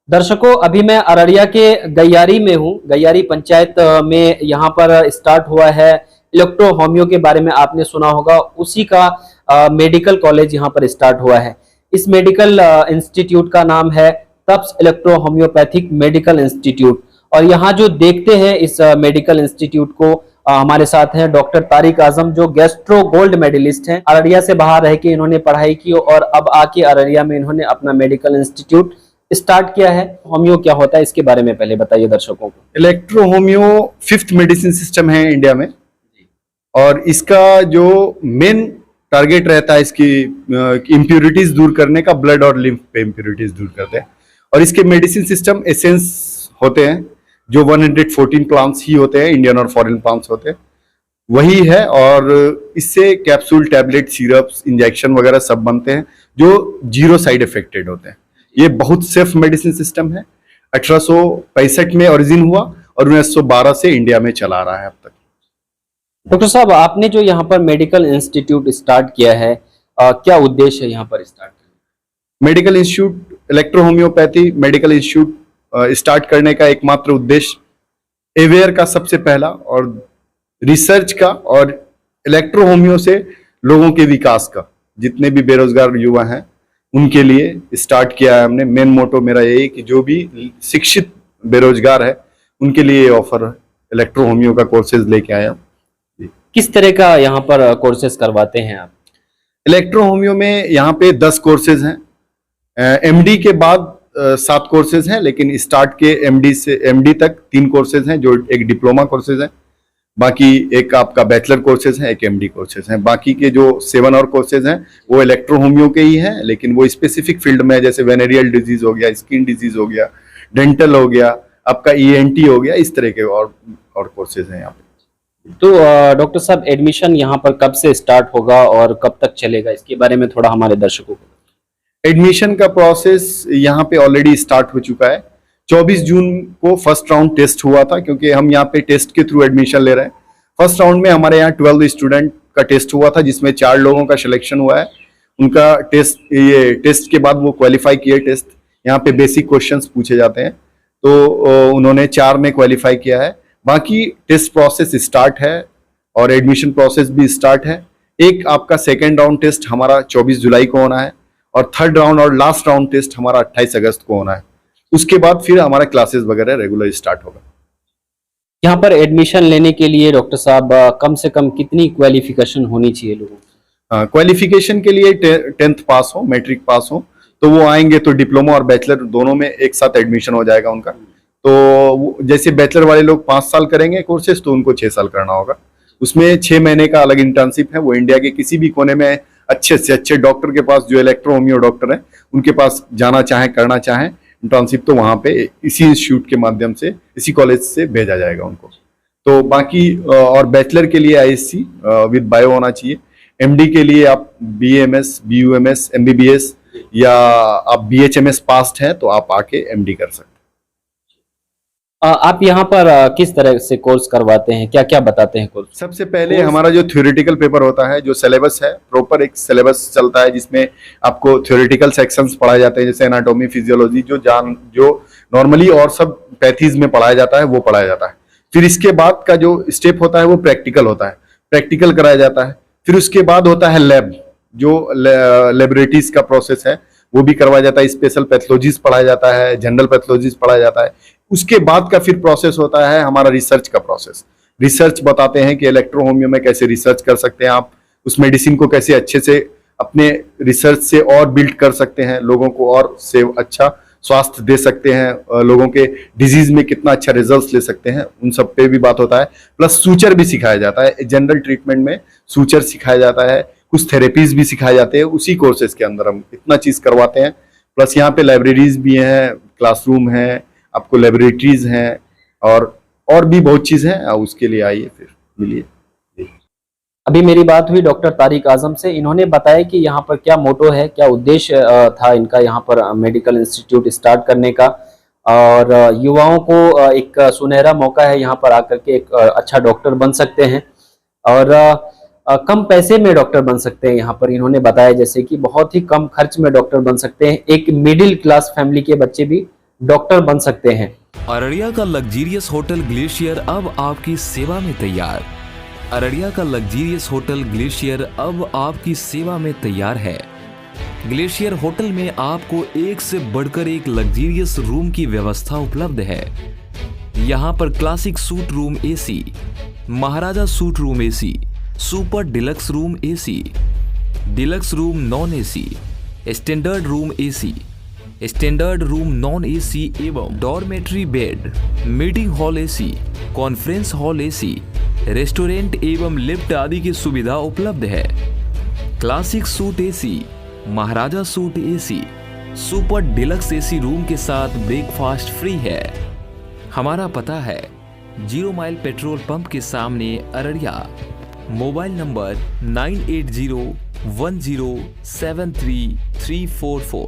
दर्शकों, अभी मैं अररिया के गैयारी में हूँ। गैयारी पंचायत में यहाँ पर स्टार्ट हुआ है इलेक्ट्रो होमियो के बारे में आपने सुना होगा, उसी का मेडिकल कॉलेज यहाँ पर स्टार्ट हुआ है। इस मेडिकल इंस्टीट्यूट का नाम है tapas electro homeopathic medical institute. और यहाँ जो देखते हैं इस मेडिकल इंस्टीट्यूट को, हमारे साथ हैं डॉक्टर तारिक आजम, जो गैस्ट्रो गोल्ड मेडलिस्ट हैं। अररिया से बाहर रह के इन्होंने पढ़ाई की और अब आके अररिया में इन्होंने अपना मेडिकल इंस्टीट्यूट स्टार्ट किया है। होमियो क्या होता है इसके बारे में पहले बताइए दर्शकों को। Electro homeo 5th medicine system है इंडिया में, और इसका जो मेन टारगेट रहता है इसकी इम्प्यूरिटीज दूर करने का, ब्लड और लिम्फ पे इम्प्यूरिटीज दूर करते हैं। और इसके मेडिसिन सिस्टम एसेंस होते हैं जो 114 प्लांट्स ही होते हैं, इंडियन और फॉरेन प्लांट्स होते हैं, वही है। और इससे कैप्सूल, टैबलेट, सिरप्स, इंजेक्शन वगैरह सब बनते हैं जो जीरो साइड इफेक्टेड होते हैं। ये बहुत सेफ मेडिसिन सिस्टम है। 1865 में ओरिजिन हुआ और 1912 से इंडिया में चला रहा है अब तक। डॉक्टर साहब, आपने जो यहाँ पर मेडिकल इंस्टीट्यूट स्टार्ट किया है, क्या उद्देश्य है यहाँ पर स्टार्ट करने? Medical institute, electro homeopathy medical institute start करने का एकमात्र उद्देश्य अवेयर का सबसे पहला, और रिसर्च का, और इलेक्ट्रो होम्यो से लोगों के विकास का। जितने भी बेरोजगार युवा हैं उनके लिए स्टार्ट किया है हमने। मेन मोटो मेरा यही कि जो भी शिक्षित बेरोजगार है उनके लिए ऑफर इलेक्ट्रो होम्यो का कोर्सेज लेके आया। किस तरह का यहाँ पर कोर्सेज करवाते हैं आप? इलेक्ट्रो होम्यो में यहाँ पे 10 कोर्सेज हैं। एमडी के बाद 7 कोर्सेज हैं, लेकिन स्टार्ट के एमडी तक 3 कोर्सेज हैं जो एक डिप्लोमा कोर्सेज है, बाकी एक आपका बैचलर कोर्सेज है, एक एमडी कोर्सेज हैं। बाकी के जो 7 और कोर्सेज हैं वो इलेक्ट्रो होम्यो के ही हैं, लेकिन वो स्पेसिफिक फील्ड में है, जैसे वेनेरियल डिजीज हो गया, स्किन डिजीज हो गया, डेंटल हो गया, आपका ईएनटी हो गया, इस तरह के और कोर्सेज हैं यहाँ पे। तो डॉक्टर साहब, एडमिशन यहाँ पर कब से स्टार्ट होगा और कब तक चलेगा, इसके बारे में थोड़ा हमारे दर्शकों को। एडमिशन का प्रोसेस यहाँ पे ऑलरेडी स्टार्ट हो चुका है। 24 जून को फर्स्ट राउंड टेस्ट हुआ था, क्योंकि हम यहाँ पे टेस्ट के थ्रू एडमिशन ले रहे हैं। फर्स्ट राउंड में हमारे यहाँ 12 स्टूडेंट का टेस्ट हुआ था, जिसमें 4 लोगों का सिलेक्शन हुआ है। उनका टेस्ट के बाद वो क्वालिफाई किए। टेस्ट यहाँ पे बेसिक क्वेश्चंस पूछे जाते हैं, तो उन्होंने 4 में क्वालिफाई किया है। बाकी टेस्ट प्रोसेस स्टार्ट है और एडमिशन प्रोसेस भी स्टार्ट है। एक आपका सेकेंड राउंड टेस्ट हमारा 24 जुलाई को होना है, और थर्ड राउंड और लास्ट राउंड टेस्ट हमारा 28 अगस्त को होना है। उसके बाद फिर हमारा क्लासेस वगैरह रेगुलर स्टार्ट होगा। यहाँ पर एडमिशन लेने के लिए डॉक्टर साहब कम से कम कितनी क्वालिफिकेशन होनी चाहिए लोगों को? क्वालिफिकेशन के लिए 10th पास हो, मैट्रिक पास हो, तो वो आएंगे तो डिप्लोमा और बैचलर दोनों में एक साथ एडमिशन हो जाएगा उनका। तो जैसे बैचलर वाले लोग 5 साल करेंगे कोर्सेज, तो उनको 6 साल करना होगा। उसमें 6 महीने का अलग इंटर्नशिप है। वो इंडिया के किसी भी कोने में अच्छे से अच्छे डॉक्टर के पास, जो इलेक्ट्रो होम्यो डॉक्टर हैं, उनके पास जाना चाहें, करना चाहें इंटर्नशिप, तो वहाँ पे इसी इंस्टीट्यूट के माध्यम से, इसी कॉलेज से भेजा जाएगा उनको। तो बाकी और बैचलर के लिए आईएससी विद बायो होना चाहिए। एमडी के लिए आप बीएमएस, बीयूएमएस, एमबीबीएस या आप बीएचएमएस पास्ट हैं तो आप आके एमडी कर सकते हैं। आप यहाँ पर किस तरह से कोर्स करवाते हैं, क्या क्या बताते हैं कोर्स? सबसे पहले हमारा जो थ्योरेटिकल पेपर होता है, जो सिलेबस है, प्रॉपर एक सिलेबस चलता है जिसमें आपको थ्योरेटिकल सेक्शंस पढ़ाए जाते हैं, जैसे एनाटॉमी, फिजियोलॉजी, जो नॉर्मली और सब पैथीज में पढ़ाया जाता है वो पढ़ाया जाता है। फिर इसके बाद का जो स्टेप होता है वो प्रैक्टिकल होता है, प्रैक्टिकल कराया जाता है। फिर उसके बाद होता है लैब, जो लेबोरेटरीज का प्रोसेस है वो भी करवाया जाता है। स्पेशल पैथोलॉजीज पढ़ाया जाता है, जनरल पैथोलॉजीज पढ़ाया जाता है। उसके बाद का फिर प्रोसेस होता है हमारा रिसर्च का प्रोसेस। रिसर्च बताते हैं कि इलेक्ट्रो होम्यो में कैसे रिसर्च कर सकते हैं आप, उस मेडिसिन को कैसे अच्छे से अपने रिसर्च से और बिल्ड कर सकते हैं, लोगों को और से अच्छा स्वास्थ्य दे सकते हैं, लोगों के डिजीज में कितना अच्छा रिजल्ट ले सकते हैं, उन सब पे भी बात होता है। प्लस सूचर भी सिखाया जाता है। जनरल ट्रीटमेंट में सूचर सिखाया जाता है, कुछ थेरेपीज भी सिखाए जाते हैं उसी कोर्सेज के अंदर। हम इतना चीज करवाते हैं। प्लस यहाँ पे लाइब्रेरीज भी हैं, क्लासरूम है, आपको लेबोरेटरीज हैं, और भी बहुत चीज है। उसके लिए आइए, फिर मिलिए। अभी मेरी बात हुई डॉक्टर तारिक आजम से। इन्होंने बताया कि यहाँ पर क्या मोटो है, क्या उद्देश्य था इनका यहाँ पर मेडिकल इंस्टीट्यूट स्टार्ट करने का, और युवाओं को एक सुनहरा मौका है, यहाँ पर आकर के एक अच्छा डॉक्टर बन सकते हैं, और कम पैसे में डॉक्टर बन सकते हैं। यहाँ पर इन्होंने बताया जैसे कि बहुत ही कम खर्च में डॉक्टर बन सकते हैं। एक मिडिल क्लास फैमिली के बच्चे भी डॉक्टर बन सकते हैं। अररिया का लग्जीरियस होटल ग्लेशियर अब आपकी सेवा में तैयार। अररिया का लग्जीरियस होटल ग्लेशियर अब आपकी सेवा में तैयार है। ग्लेशियर होटल में आपको एक से बढ़कर एक लग्जीरियस रूम की व्यवस्था उपलब्ध है। यहाँ पर classic suite room AC, Maharaja suite room AC, super deluxe room AC, deluxe room non AC, standard room AC, standard room non AC एवं dormitory bed, meeting hall AC, conference hall AC, restaurant एवं lift आदि की सुविधा उपलब्ध है। Classic suite AC, Maharaja suite AC, super deluxe AC room के साथ breakfast free है। हमारा पता है 0 माइल पेट्रोल पंप के सामने अररिया। Mobile number 9801073344।